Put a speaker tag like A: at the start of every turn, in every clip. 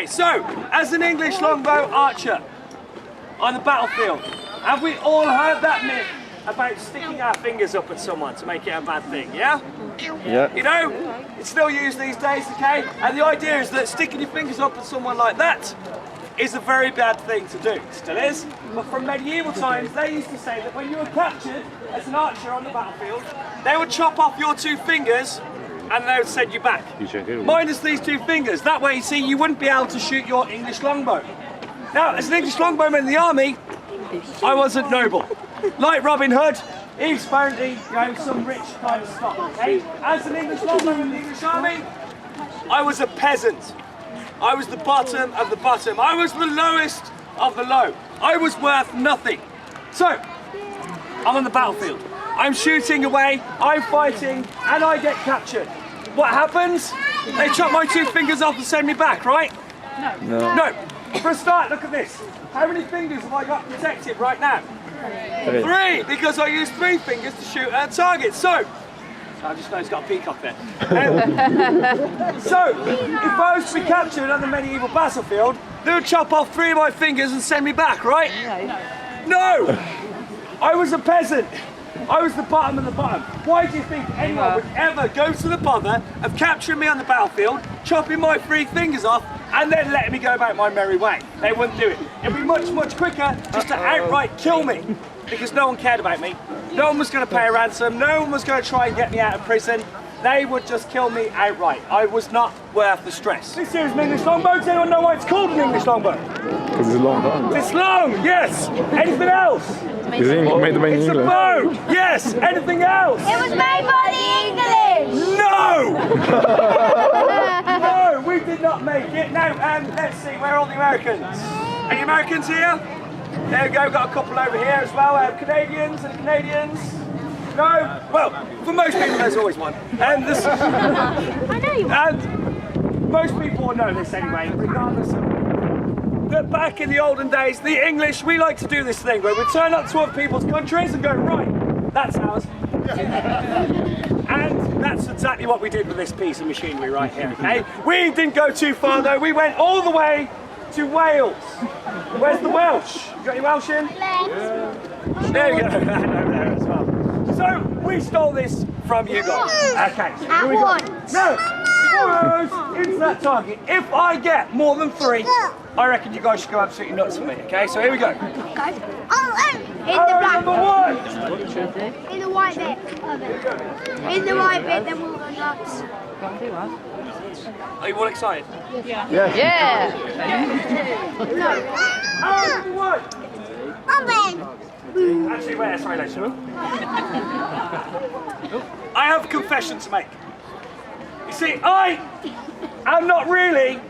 A: Okay, so as an English longbow archer on the battlefield, have we all heard that myth about sticking our fingers up at someone to make it a bad thing, yeah?
B: Yeah.
A: You know, it's still used these days, okay? And the idea is that sticking your fingers up at someone like that is a very bad thing to do. It still is. But from medieval times, they used to say that when you were captured as an archer on the battlefield, they would chop off your two fingers and they would send you back. Minus these two fingers. That way, you see, you wouldn't be able to shoot your English longbow. Now, as an English longbowman in the army, I wasn't noble. Like Robin Hood, he's apparently, you know, some rich kind of stock, okay? As an English longbowman in the English army, I was a peasant. I was the bottom of the bottom. I was the lowest of the low. I was worth nothing. So, I'm on the battlefield. I'm shooting away, I'm fighting, and I get captured. What happens? They chop my two fingers off and send me back, right? No. No. For a start, look at this. How many fingers have I got protected right now? Three, because I used 3 fingers to shoot at a target. So, I just know it's got a peacock there. So, if I was to be captured on the medieval battlefield, they would chop off 3 of my fingers and send me back, right? No! I was a peasant. I was the bottom of the bottom. Why do you think anyone would ever go to the bother of capturing me on the battlefield, chopping my 3 fingers off, and then letting me go about my merry way? They wouldn't do it. It'd be much, much quicker just to outright kill me, because no one cared about me. No one was going to pay a ransom. No one was going to try and get me out of prison. They would just kill me outright. I was not worth the stress. This here is an English longbow. Does anyone know why it's called an English longbow?
B: Because it's long.
A: It's long, yes. Anything else?
B: It's made by
A: It's a bow. Yes. Anything else?
C: It was made by the English!
A: No! No, we did not make it. Now, let's see, where are all the Americans? Any Americans here? There we go, got a couple over here as well. Canadians and Canadians. No? Well, for most people there's always one.
C: I know you.
A: And most people will know this anyway, regardless of that back in the olden days, the English, we like to do this thing where we turn up to other people's countries and go, right, that's ours. And that's exactly what we did with this piece of machinery right here, okay? We didn't go too far though, we went all the way to Wales. Where's the Welsh? You got any Welsh in?
C: Yeah.
A: There you go, over there as well. So, we stole this from you guys. Okay.
C: At once.
A: No! Into that target. If I get more than 3, I reckon you guys should go absolutely nuts for me, okay? So here we go.
C: In the black
A: #1.
C: In the white bit of it. In the white bit, then we'll go nuts.
A: Are you all excited?
B: Yeah.
A: Arrow #1. Actually, wait, sorry, later. I have a confession to make. You see, I am not really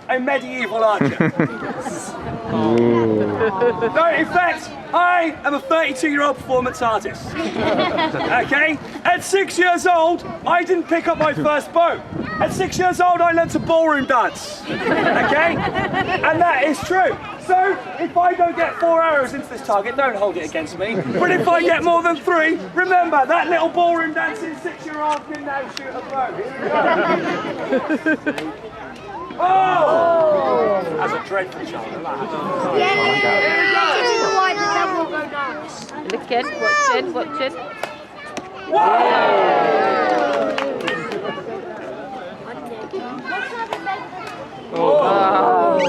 A: a medieval archer. No, in fact, I am a 32-year-old performance artist. Okay? At 6 years old, I didn't pick up my first bow. At 6 years old, I learned to ballroom dance. Okay? And that is true. So, if I don't get 4 arrows into this target, don't hold it against me. But if I get more than 3, remember, that little ballroom dancing 6-year-old can now shoot a bow. Here we go. Oh! That's a dreadful shot.
C: Yeah. In the white bit, then we'll go nuts.
D: Look in, watch it, watch it.
A: Oh.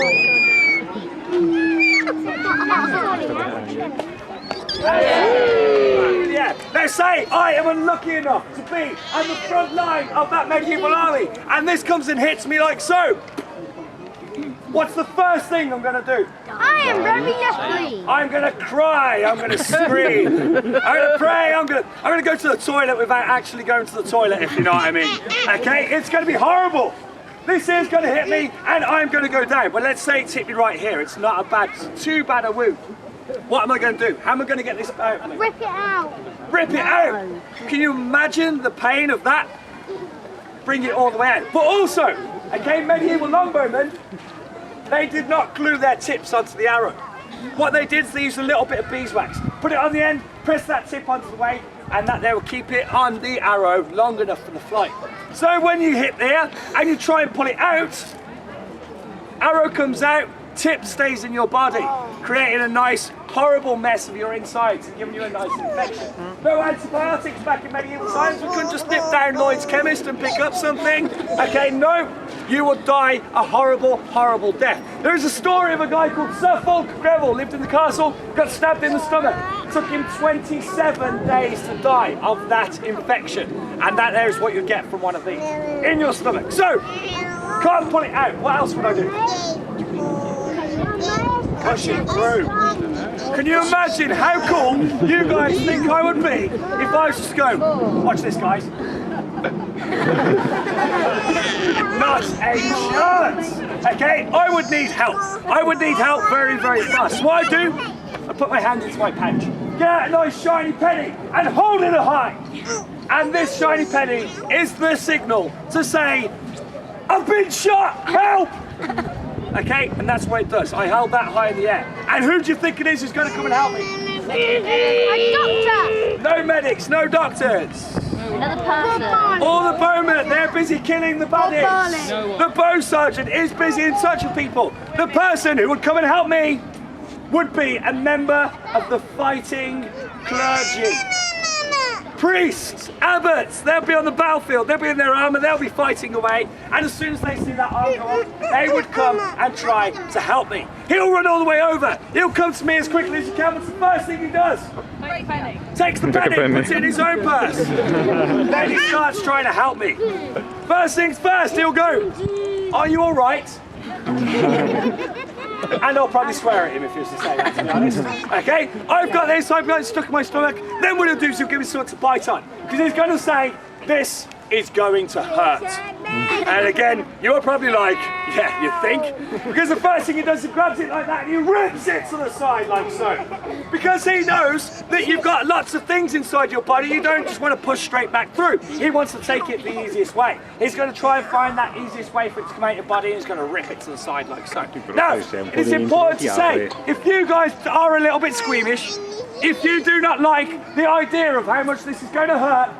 A: Yeah, they say I am unlucky enough to be on the front line of that medieval army, and this comes and hits me like so. What's the first thing I'm going to do?
C: I am very lucky.
A: I'm going to cry, I'm going to scream, I'm going to pray, I'm going to go to the toilet without actually going to the toilet, if you know what I mean. Okay, it's going to be horrible. This is going to hit me and I'm going to go down. But let's say it's hit me right here. It's not too bad a wound. What am I going to do? How am I going to get this out of me?
C: Rip it out.
A: Rip it out! Can you imagine the pain of that? Bring it all the way out. But also, okay, medieval longbowmen, they did not glue their tips onto the arrow. What they did is they used a little bit of beeswax. Put it on the end, press that tip onto the way, and that there will keep it on the arrow long enough for the flight. So when you hit there, and you try and pull it out, Arrow comes out, tip stays in your body, creating a nice, horrible mess of your insides and giving you a nice infection. No antibiotics back in medieval times. We couldn't just nip down Lloyd's chemist and pick up something. Okay, no, you would die a horrible, horrible death. There is a story of a guy called Sir Fulk Greville, lived in the castle, got stabbed in the stomach. Took him 27 days to die of that infection. And that there is what you get from one of these in your stomach. So, can't pull it out. What else would I do? Push it through. Can you imagine how cool you guys think I would be if I was just go, watch this guys. Not a chance. Okay, I would need help. I would need help very, very fast. So what I do, I put my hand into my pouch, get out a nice shiny penny and hold it high. And this shiny penny is the signal to say, I've been shot, help! Okay, and that's what it does. I held that high in the air. And who do you think it is who's going to come and help me?
C: A doctor.
A: No medics, no doctors.
D: Another person.
A: All the bowmen, they're busy killing the baddies. The bow sergeant is busy in touching people. The person who would come and help me would be a member of the fighting clergy. Priests, abbots, they'll be on the battlefield, they'll be in their armour, they'll be fighting away, and as soon as they see that arm go on, they would come and try to help me. He'll run all the way over, he'll come to me as quickly as he can, what's the first thing he does? Takes the penny, puts it in his own purse. Then he starts trying to help me. First things first, he'll go, are you alright? And I'll probably swear at him if he was to say that, to be honest. Okay, I've got this, I've got it stuck in my stomach. Then what he'll do is he'll give me something to bite on. Because he's going to say, this is going to hurt. And again, you're probably like, yeah, you think? Because the first thing he does is he grabs it like that and he rips it to the side like so. Because he knows that you've got lots of things inside your body, you don't just want to push straight back through. He wants to take it the easiest way. He's going to try and find that easiest way for it to come out of your body and he's going to rip it to the side like so. Now, it's important to say, if you guys are a little bit squeamish, if you do not like the idea of how much this is going to hurt,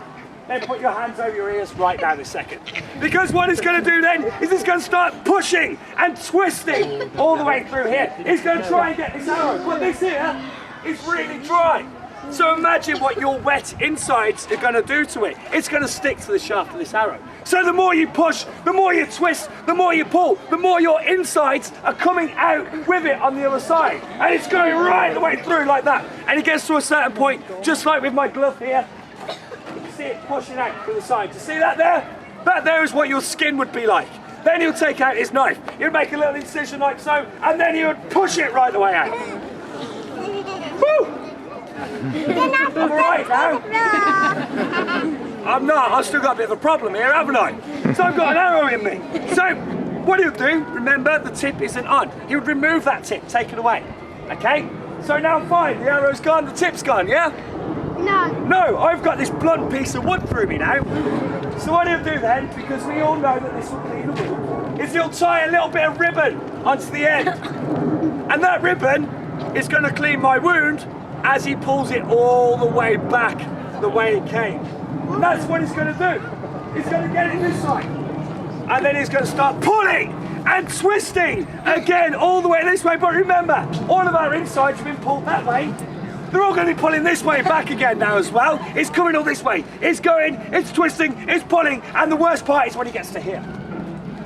A: then put your hands over your ears right now this second. Because what it's going to do then is it's going to start pushing and twisting all the way through here. It's going to try and get this arrow, but this here is really dry. So imagine what your wet insides are going to do to it. It's going to stick to the shaft of this arrow. So the more you push, the more you twist, the more you pull, the more your insides are coming out with it on the other side. And it's going right the way through like that. And it gets to a certain point, just like with my glove here, see it pushing out through the side. You see that there? That there is what your skin would be like. Then he'll take out his knife. He'll make a little incision like so, and then he would push it right the way out. Woo! I'm alright now. I'm not. I've still got a bit of a problem here, haven't I? So I've got an arrow in me. So what he'll do, remember, the tip isn't on. He would remove that tip, take it away. Okay? So now fine, the arrow's gone, the tip's gone, yeah?
C: No.
A: No, I've got this blunt piece of wood through me now. So what he'll do then, because we all know that this will clean the wound, is he'll tie a little bit of ribbon onto the end. And that ribbon is going to clean my wound as he pulls it all the way back the way it came. And that's what he's going to do. He's going to get it this side. And then he's going to start pulling and twisting again all the way this way. But remember, all of our insides have been pulled that way. They're all going to be pulling this way back again now as well. It's coming all this way. It's going, it's twisting, it's pulling, and the worst part is when he gets to here.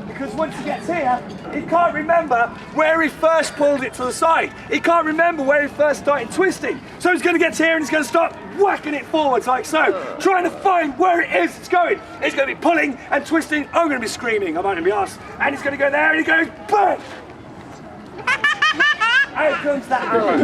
A: Because once he gets here, he can't remember where he first pulled it to the side. He can't remember where he first started twisting. So he's going to get to here and he's going to start whacking it forwards like so, trying to find where it is it's going. He's going to be pulling and twisting. I'm going to be screaming, I'm going to be arsed. And he's going to go there and he goes, bang! Out comes that arrow.